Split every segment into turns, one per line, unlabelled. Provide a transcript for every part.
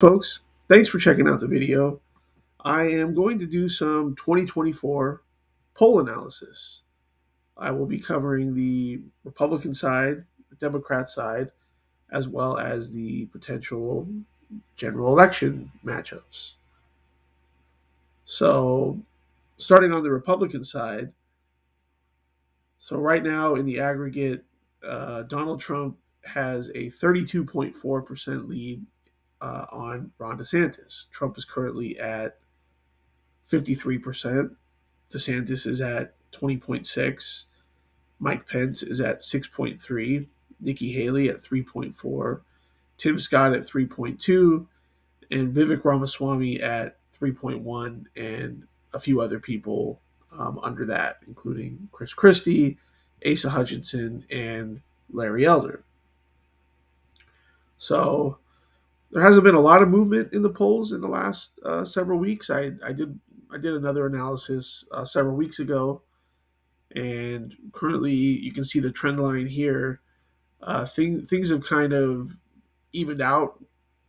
Folks, thanks for checking out the video. I am going to do some 2024 poll analysis. I will be covering the Republican side, the Democrat side, as well as the potential general election matchups. So, starting on the Republican side, so right now in the aggregate, Donald Trump has a 32.4% lead on Ron DeSantis. Trump is currently at 53%. DeSantis is at 20.6. Mike Pence is at 6.3. Nikki Haley at 3.4. Tim Scott at 3.2. And Vivek Ramaswamy at 3.1. And a few other people under that, including Chris Christie, Asa Hutchinson, and Larry Elder. So there hasn't been a lot of movement in the polls in the last several weeks. I did another analysis several weeks ago, and currently you can see the trend line here. Things have kind of evened out,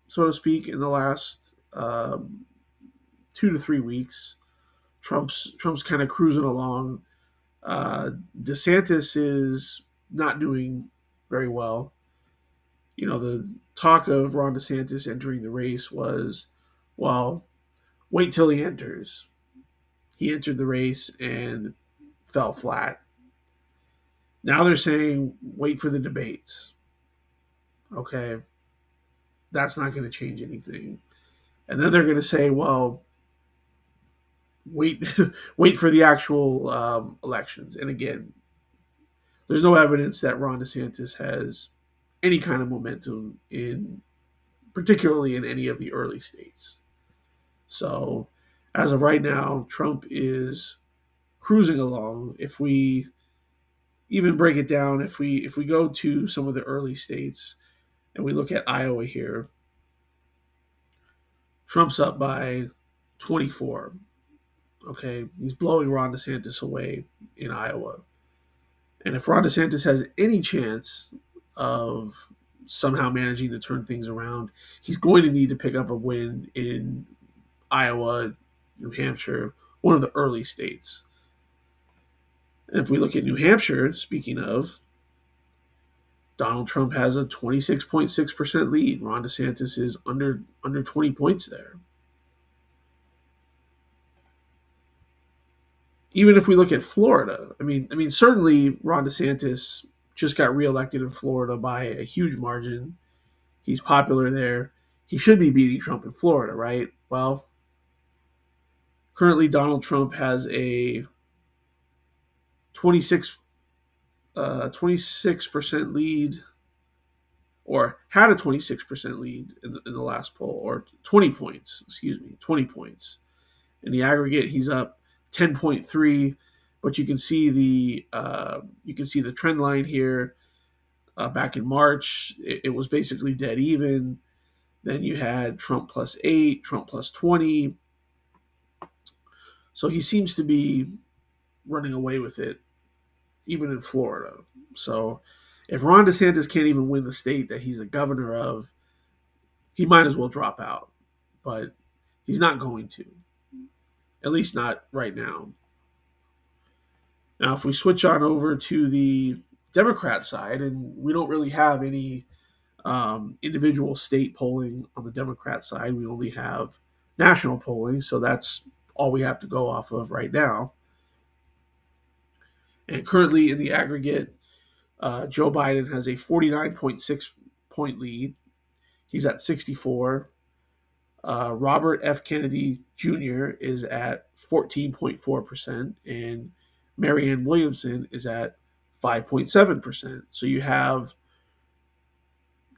so to speak, in the last 2 to 3 weeks. Trump's kind of cruising along. DeSantis is not doing very well. You know, the talk of Ron DeSantis entering the race was, well, wait till he enters. He entered the race and fell flat. Now they're saying wait for the debates. Okay, that's not going to change anything. And then they're going to say, well, wait, wait for the actual elections. And again, there's no evidence that Ron DeSantis has any kind of momentum particularly in any of the early states. So, as of right now, Trump is cruising along. If we even break it down, if we go to some of the early states and we look at Iowa here, Trump's up by 24. Okay, he's blowing Ron DeSantis away in Iowa. And if Ron DeSantis has any chance of somehow managing to turn things around, he's going to need to pick up a win in Iowa, New Hampshire, one of the early states. And if we look at New Hampshire, speaking of, Donald Trump has a 26.6% lead. Ron DeSantis is under 20 points there. Even if we look at Florida, I mean, certainly Ron DeSantis just got reelected in Florida by a huge margin. He's popular there. He should be beating Trump in Florida, right? Well, currently Donald Trump has a 26 26% lead, or had a 26% lead in the last poll, or 20 points. Excuse me, 20 points. In the aggregate, he's up 10.3. But you can see the trend line here. Back in March, it was basically dead even. Then you had Trump plus 8, Trump plus 20. So he seems to be running away with it, even in Florida. So if Ron DeSantis can't even win the state that he's the governor of, he might as well drop out. But he's not going to, at least not right now. Now, if we switch on over to the Democrat side, and we don't really have any individual state polling on the Democrat side, we only have national polling, so that's all we have to go off of right now. And currently in the aggregate, Joe Biden has a 49.6 point lead. He's at 64. Robert F. Kennedy Jr. is at 14.4%, and Marianne Williamson is at 5.7%. So you have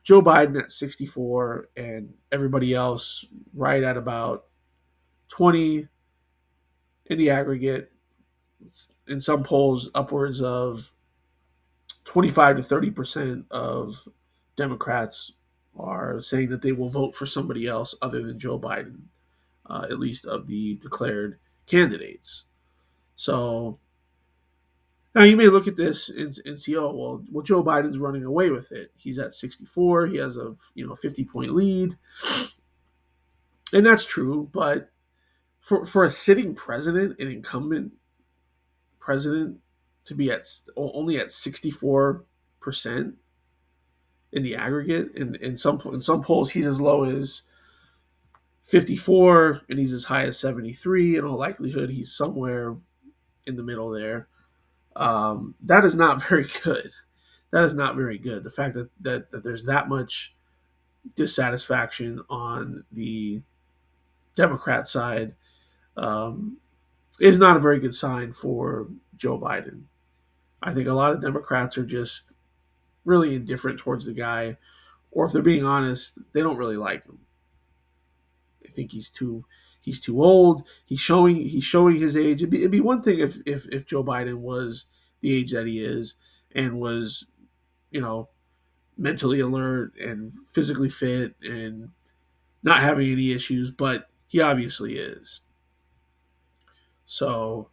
Joe Biden at 64 and everybody else right at about 20 in the aggregate. In some polls, upwards of 25 to 30% of Democrats are saying that they will vote for somebody else other than Joe Biden, at least of the declared candidates. So now you may look at this and see, oh, well, Joe Biden's running away with it. He's at 64. He has a 50-point lead. And that's true, but for a sitting president, an incumbent president, to be at only at 64% in the aggregate, and in some polls he's as low as 54, and he's as high as 73. In all likelihood, he's somewhere in the middle there. That is not very good. That is not very good. The fact that there's that much dissatisfaction on the Democrat side um, is not a very good sign for Joe Biden. I think a lot of Democrats are just really indifferent towards the guy, or if they're being honest, they don't really like him. They think he's too old. He's showing his age. It'd be one thing if Joe Biden was the age that he is and was, you know, mentally alert and physically fit and not having any issues, but he obviously is. So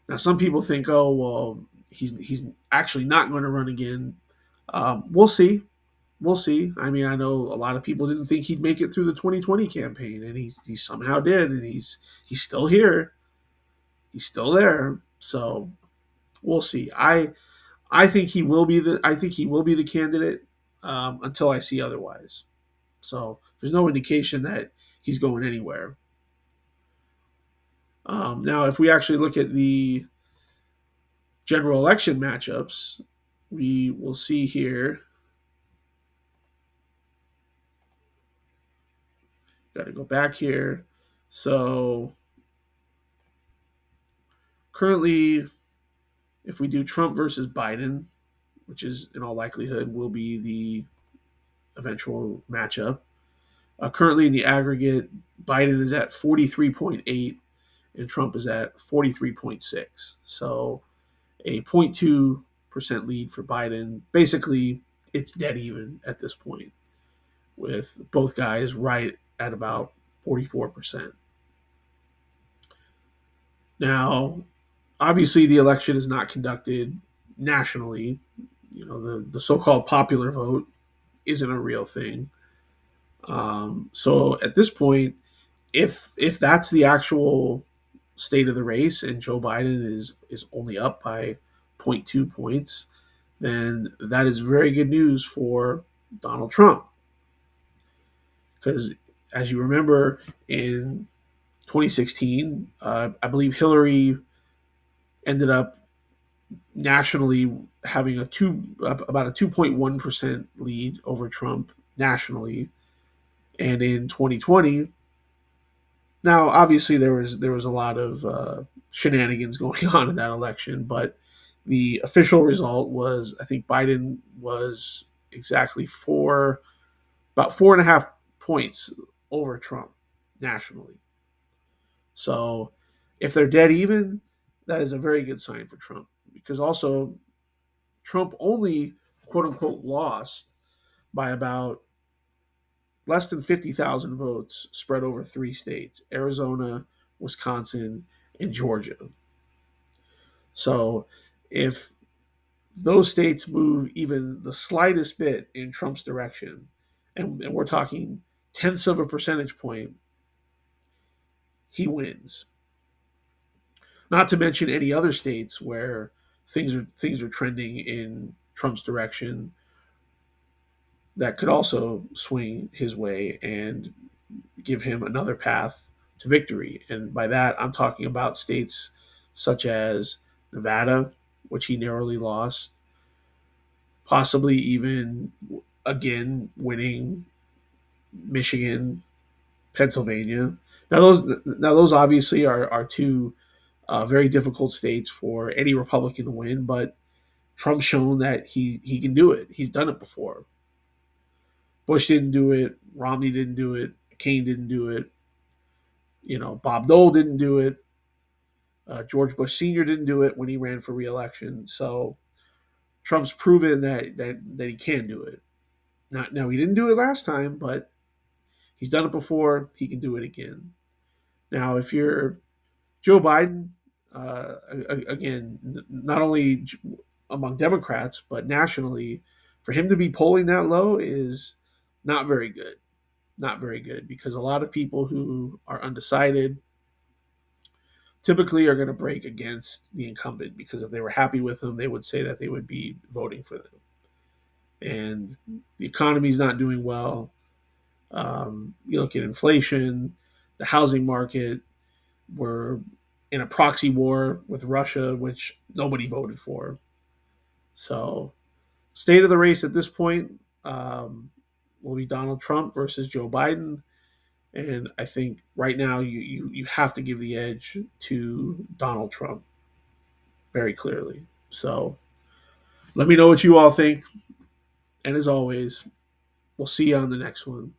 now some people think, oh well, he's actually not going to run again. We'll see. We'll see. I mean, I know a lot of people didn't think he'd make it through the 2020 campaign, and he somehow did, and he's still here. He's still there. So we'll see. I think he will be the candidate until I see otherwise. So there's no indication that he's going anywhere. Now, if we actually look at the general election matchups, we will see here. Got to go back here. So currently, if we do Trump versus Biden, which is in all likelihood will be the eventual matchup, currently in the aggregate, Biden is at 43.8 and Trump is at 43.6. So a 0.2% lead for Biden. Basically, it's dead even at this point, with both guys right at about 44%. Now, obviously, the election is not conducted nationally. The so-called popular vote isn't a real thing. So at this point, if that's the actual state of the race and Joe Biden is only up by zero point 0.2 points, then that is very good news for Donald Trump. Because as you remember, in 2016, I believe Hillary ended up nationally having about a 2.1% lead over Trump nationally, and in 2020, now obviously there was a lot of shenanigans going on in that election, but the official result was I think Biden was exactly about 4.5 points over Trump nationally. So if they're dead even, that is a very good sign for Trump, because also Trump only quote unquote lost by about less than 50,000 votes spread over three states: Arizona, Wisconsin, and Georgia. So if those states move even the slightest bit in Trump's direction, and we're talking tenths of a percentage point, he wins. Not to mention any other states where things are trending in Trump's direction that could also swing his way and give him another path to victory. And by that, I'm talking about states such as Nevada, which he narrowly lost, possibly even again winning Michigan, Pennsylvania. Now those obviously are two very difficult states for any Republican to win, but Trump's shown that he can do it. He's done it before. Bush didn't do it. Romney didn't do it. McCain didn't do it. Bob Dole didn't do it. George Bush Sr. didn't do it when he ran for reelection. So Trump's proven that he can do it. Now he didn't do it last time, but he's done it before. He can do it again. Now, if you're Joe Biden, again, not only among Democrats but nationally, for him to be polling that low is not very good. not very good, because a lot of people who are undecided typically are going to break against the incumbent, because if they were happy with them, they would say that they would be voting for them. And the economy is not doing well. You look at inflation, the housing market. We're in a proxy war with Russia, which nobody voted for. So, state of the race at this point will be Donald Trump versus Joe Biden. And I think right now you have to give the edge to Donald Trump very clearly. So let me know what you all think. And as always, we'll see you on the next one.